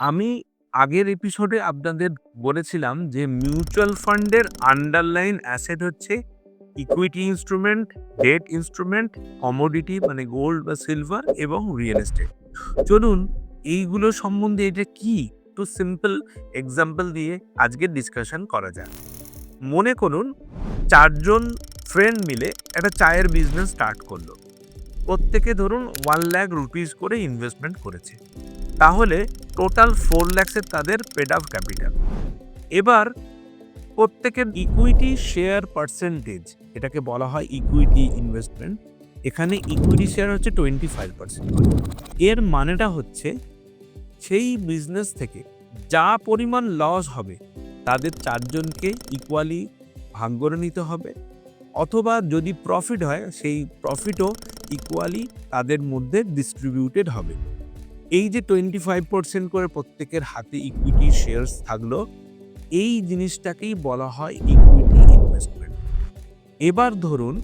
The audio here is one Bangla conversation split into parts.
আমি আগের এপিসোডে আপনাদের বলেছিলাম যে মিউচুয়াল ফান্ডের আন্ডারলাইন অ্যাসেট হচ্ছে equity instrument, debt instrument, commodity মানে গোল্ড বা সিলভার এবং রিয়েল এস্টেট। চলুন এইগুলো সম্বন্ধে এটা কি একটু সিম্পল এক্সাম্পল দিয়ে আজকে ডিসকাশন করা যাক। মনে করুন 4 জন ফ্রেন্ড মিলে একটা চায়ের বিজনেস স্টার্ট করলো। প্রত্যেকে ধরুন 1 লাখ রুপিস করে ইনভেস্টমেন্ট করেছে। তাহলে টোটাল 4 লাখসের তাদের পেড আপ ক্যাপিটাল। এবার প্রত্যেকের ইকুইটি শেয়ার পার্সেন্টেজ, এটাকে বলা হয় ইকুইটি ইনভেস্টমেন্ট। এখানে ইকুইটি শেয়ার হচ্ছে 25%। এর মানেটা হচ্ছে সেই বিজনেস থেকে যা পরিমাণ লস হবে তাদের 4 জনকে ইকুয়ালি ভাগ করে নিতে হবে, অথবা যদি প্রফিট হয় সেই প্রফিটও ইকুয়ালি তাদের মধ্যে ডিস্ট্রিবিউটেড হবে। এই যে 25% করে প্রত্যেকের হাতে ইকুইটি শেয়ারস থাকলো, এই জিনিসটাকেই বলা হয় ইকুইটি ইনভেস্টমেন্ট। এবার ধরুন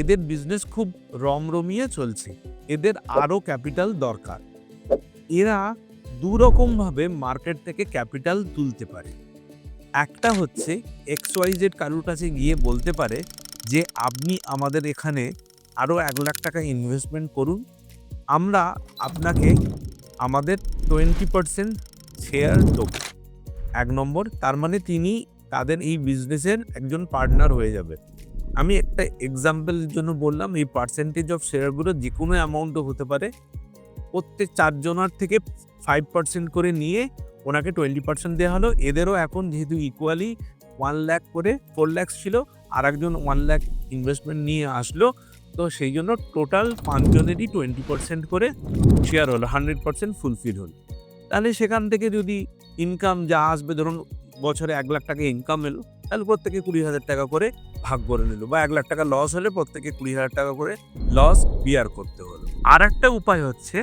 এদের বিজনেস খুব রমরমিয়ে চলছে, এদের আরও ক্যাপিটাল দরকার। এরা দুরকমভাবে মার্কেট থেকে ক্যাপিটাল তুলতে পারে। একটা হচ্ছে XYZ কারুর কাছে গিয়ে বলতে পারে যে আপনি আমাদের এখানে আরও 1 লাখ টাকা ইনভেস্টমেন্ট করুন, আমরা আপনাকে আমাদের 20% শেয়ার দেবো। 1 নম্বর, তার মানে তিনি তাদের এই বিজনেসের একজন পার্টনার হয়ে যাবে। আমি একটা এক্সাম্পলের জন্য বললাম, এই পার্সেন্টেজ অফ শেয়ারগুলো যে কোনো অ্যামাউন্টও হতে পারে। প্রত্যেক 4 জনার থেকে 5% করে নিয়ে ওনাকে 20% দেওয়া হলো। এদেরও এখন যেহেতু ইকুয়ালি 1 লাখ করে 4 লাখ ছিল, আর একজন 1 লাখ ইনভেস্টমেন্ট নিয়ে আসলো, তো সেই জন্য টোটাল 5 জনেরই 20% করে শেয়ার হলো, 100% ফুলফিল হলো। তাহলে সেখান থেকে যদি ইনকাম যা আসবে, ধরুন বছরে 1 লাখ টাকা ইনকাম এলো, তাহলে প্রত্যেকে 20,000 টাকা করে ভাগ করে নিল, বা 1 লাখ টাকা লস হলে প্রত্যেকে 20,000 টাকা করে লস বিয়ার করতে হলো। আর একটা উপায় হচ্ছে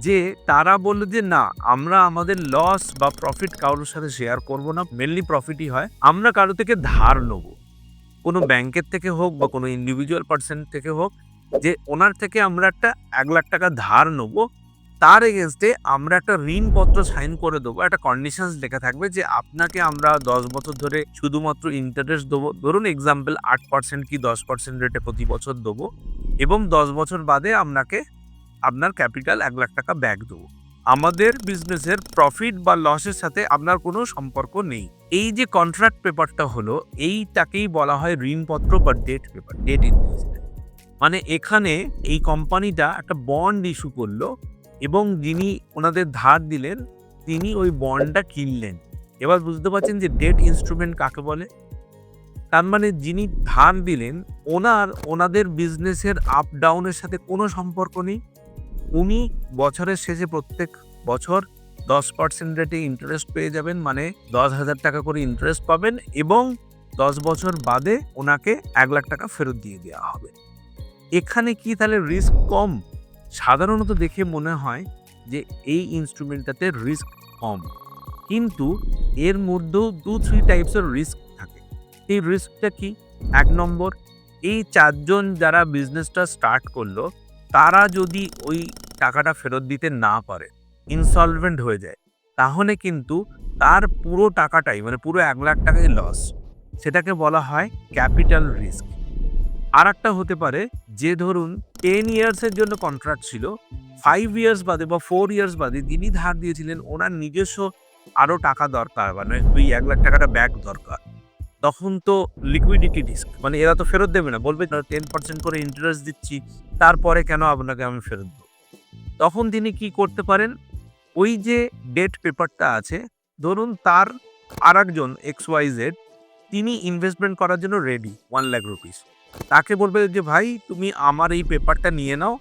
যে তারা বলল যে না, আমরা আমাদের লস বা প্রফিট কারোর সাথে শেয়ার করব না, মেনলি প্রফিটই হয়, আমরা কারো থেকে ধার নেব, কোনো ব্যাংকের থেকে হোক বা কোনো ইন্ডিভিজুয়াল পার্সন থেকে হোক, যে ওনার থেকে আমরা একটা 1 লাখ টাকা ধার নেব, তার এগেনস্টে আমরা একটা ঋণপত্র সাইন করে দেবো। একটা কন্ডিশনস লেখা থাকবে যে আপনাকে আমরা 10 বছর ধরে শুধুমাত্র ইন্টারেস্ট দেবো, ধরুন এক্সাম্পল 8% কি 10% রেটে প্রতি বছর দেবো, এবং 10 বছর বাদে আপনাকে আপনার ক্যাপিটাল 1 লাখ টাকা ব্যাক দেবো। আমাদের বিজনেসের প্রফিট বা লসের সাথে আপনার কোনো সম্পর্ক নেই। এই যে কন্ট্রাক্ট পেপারটা হলো, এইটাকেই বলা হয় ঋণপত্র বা ডেট পেপার, ডেট ইনভেস্টমেন্ট। মানে এখানে এই কোম্পানিটা একটা বন্ড ইস্যু করলো, এবং যিনি ওনাদের ধার দিলেন তিনি ওই বন্ডটা কিনলেন। এবার বুঝতে পারছেন যে ডেট ইনস্ট্রুমেন্ট কাকে বলে। তার মানে যিনি ধার দিলেন ওনাদের বিজনেসের আপ ডাউনের সাথে কোনো সম্পর্ক নেই। উনি বছরের শেষে প্রত্যেক বছর 10% রেটে ইন্টারেস্ট পেয়ে যাবেন, মানে 10,000 টাকা করে ইন্টারেস্ট পাবেন, এবং 10 বছর বাদে ওনাকে 1 লাখ টাকা ফেরত দিয়ে দেওয়া হবে। এখানে কি তাহলে রিস্ক কম? সাধারণত দেখে মনে হয় যে এই ইনস্ট্রুমেন্টটাতে রিস্ক কম, কিন্তু এর মধ্যেও 2-3 টাইপসের রিস্ক থাকে। এই রিস্কটা কি? 1 নম্বর, এই 4 জন যারা বিজনেসটা স্টার্ট করলো, তারা যদি ওই টাকাটা ফেরত দিতে না পারে, ইনসলভেন্ট হয়ে যায়, তাহলে কিন্তু তার পুরো টাকাটাই, মানে পুরো 1 লাখ টাকাই লস। সেটাকে বলা হয় ক্যাপিটাল রিস্ক। আরেকটা হতে পারে যে ধরুন 10 ইয়ার্সের জন্য কন্ট্রাক্ট ছিল, 5 ইয়ার্স বাদে বা 4 ইয়ার্স বাদে যিনি ধার দিয়েছিলেন ওনার নিজস্ব আরও টাকা দরকার, মানে ওই 1 লাখ টাকাটা ব্যাক দরকার। তখন তো লিকুইডিটি রিস্ক, মানে এরা তো ফেরত দেবে না, বলবে 10% করে ইন্টারেস্ট দিচ্ছি, তারপরে কেন আপনাকে আমি ফেরত দেবো। তখন তিনি কি করতে পারেন, ওই যে ডেট পেপারটা আছে, ধরুন তার আরেকজন XYZ, তিনি ইনভেস্টমেন্ট করার জন্য রেডি 1 লাখ রুপিস। তাকে বলবে যে ভাই তুমি আমার এই পেপারটা নিয়ে নাও,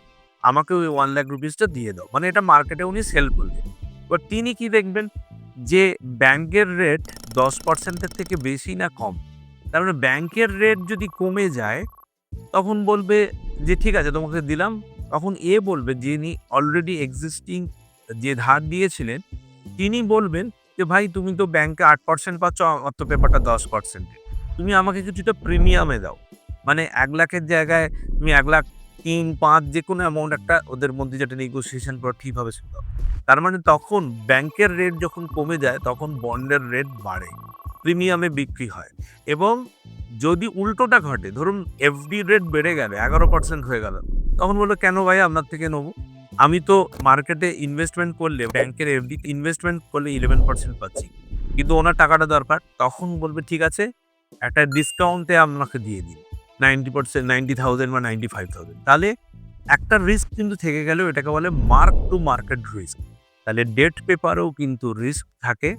আমাকে ওই 1 লাখ রুপিসটা দিয়ে দাও, মানে এটা মার্কেটে উনি সেল করবেন। এবার তিনি কি দেখবেন যে ব্যাংকের রেট 10%-এর থেকে বেশি না কম। তার মানে ব্যাংকের রেট যদি কমে যায়, তখন বলবে যে ঠিক আছে তোমাকে দিলাম। তখন এ বলবে, যিনি অলরেডি এক্সিস্টিং যে ধার দিয়েছিলেন, তিনি বলবেন যে ভাই তুমি তো ব্যাংকে 8% পাচ্ছ, আমার তো পেপারটা 10%, তুমি আমাকে কিছুটা প্রিমিয়ামে দাও, মানে 1 লাখের জায়গায় তুমি 1 লাখ 3-5 যেকোনো অ্যামাউন্ট একটা ওদের মধ্যে যেটা নেগোসিয়েশন করা ঠিক হবে সেটা হবে। তার মানে তখন ব্যাংকের রেট যখন কমে যায় তখন বন্ডের রেট বাড়ে, প্রিমিয়ামে বিক্রি হয়। এবং যদি উল্টোটা ঘটে, ধরুন এফডি রেট বেড়ে গেল 11% হয়ে গেল, তখন বললো কেন ভাই আপনার থেকে নেবো, আমি তো মার্কেটে ইনভেস্টমেন্ট করলে ব্যাংকের এফডি ইনভেস্টমেন্ট করলে 11% পাচ্ছি, কিন্তু ওনার টাকাটা দরকার। তখন বলবে ঠিক আছে একটা ডিসকাউন্টে আপনাকে দিয়ে দিন 90%, 90,000 বা 95,000। তাহলে একটা রিস্ক কিন্তু থেকে গেল, এটাকে বলে মার্ক টু মার্কেট রিস্ক। তাহলে ডেট পেপারেও কিন্তু রিস্ক থাকে।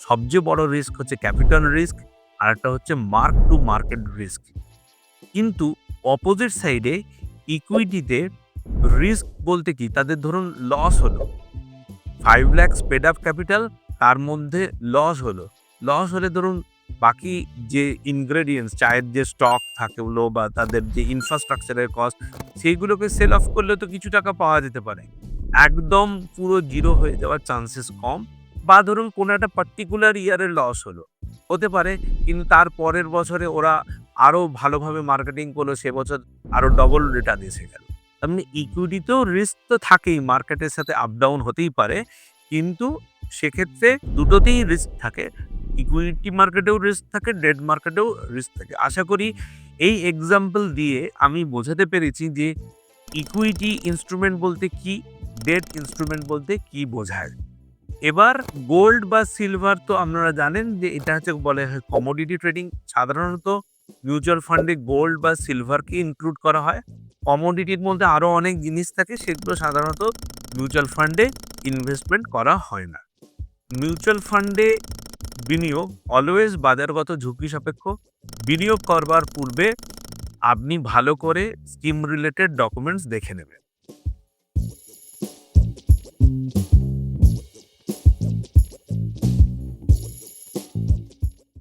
সবচেয়ে বড় রিস্ক হচ্ছে ক্যাপিটাল রিস্ক, আর একটা হচ্ছে মার্ক টু মার্কেট রিস্ক। কিন্তু অপোজিট সাইডে ইকুইটিতে রিস্ক বলতে কি, তাদের ধরুন লস হলো 5 লাখ পেড আপ ক্যাপিটাল, তার মধ্যে লস হলে ধরুন বাকি যে ইনগ্রেডিয়েন্টস, চায়ের যে স্টক থাকলো বা তাদের যে ইনফ্রাস্ট্রাকচারের কস্ট, সেইগুলোকে সেল অফ করলে তো কিছু টাকা পাওয়া যেতে পারে। একদম পুরো জিরো হয়ে যাওয়ার চান্সেস কম। বা ধরুন কোনো একটা পার্টিকুলার ইয়ারে লস হলো, হতে পারে, কিন্তু তার পরের বছরে ওরা আরও ভালোভাবে মার্কেটিং করলো, সে বছর আরও ডবল রিটার্ন এসে গেল। তার মানে ইকুইটিতেও রিস্ক তো থাকেই, মার্কেটের সাথে আপ ডাউন হতেই পারে, কিন্তু সেক্ষেত্রে দুটোতেই রিস্ক থাকে। ইকুইটি মার্কেটেও রিস্ক থাকে, ডেট মার্কেটেও রিস্ক থাকে। আশা করি এই এক্সাম্পল দিয়ে আমি বোঝাতে পেরেছি যে ইকুইটি ইনস্ট্রুমেন্ট বলতে কি, ডেট ইনস্ট্রুমেন্ট বলতে কি বোঝায়। এবার গোল্ড বা সিলভার তো আপনারা জানেন যে এটা হচ্ছে বলে হয় কমোডিটি ট্রেডিং। সাধারণত মিউচুয়াল ফান্ডে গোল্ড বা সিলভারকে ইনক্লুড করা হয়। কমোডিটির মধ্যে আরও অনেক জিনিস থাকে, সেগুলো সাধারণত মিউচুয়াল ফান্ডে ইনভেস্টমেন্ট করা হয় না। মিউচুয়াল ফান্ডে বিনিয়োগ অলওয়েজ বাজারগত ঝুঁকি সাপেক্ষ। বিনিয়োগ করবার পূর্বে আপনি ভালো করে স্কিম রিলেটেড ডকুমেন্টস দেখে নেবেন।